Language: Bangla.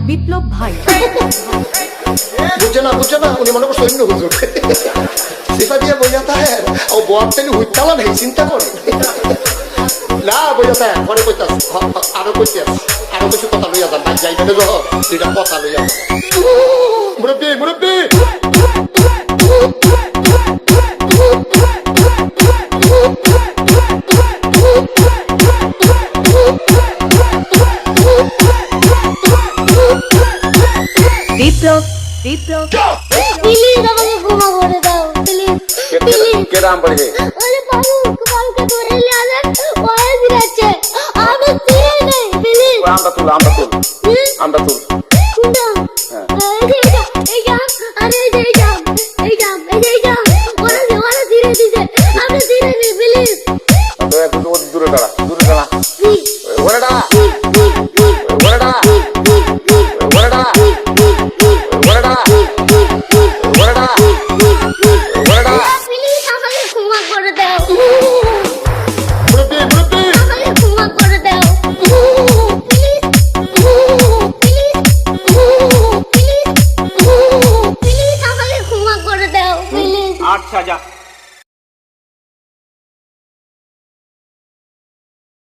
বিপ্লব ভাই বুঝছে না উনি মনে করছে সৈন্য হুজুর সেটা দিয়ে বইয়া থাকে ও বর তেলি হুইতালা নেই চিন্তা করে না বইয়া থাকে পরে কইতাস আরো কইতাস আরো কিছু কথা লইয়া যান ভাই যাইবে না যখন দুইটা কথা লইয়া যান মুরব্বী বিপ্লব প্লিজ আমাকে ক্ষমা করে দাও প্লিজ কে নাম পড়ে ওরে পালকে ধরে নিয়ে আসেন ওরে দিচ্ছে আমি চিনি নেই প্লিজ আমরা তুল এই জাম আরে এই জাম ওরে ধীরে দিছে আমি চিনি নেই প্লিজ একটু দূরে দাঁড়া ওরে দাঁড়া আচ্ছা যা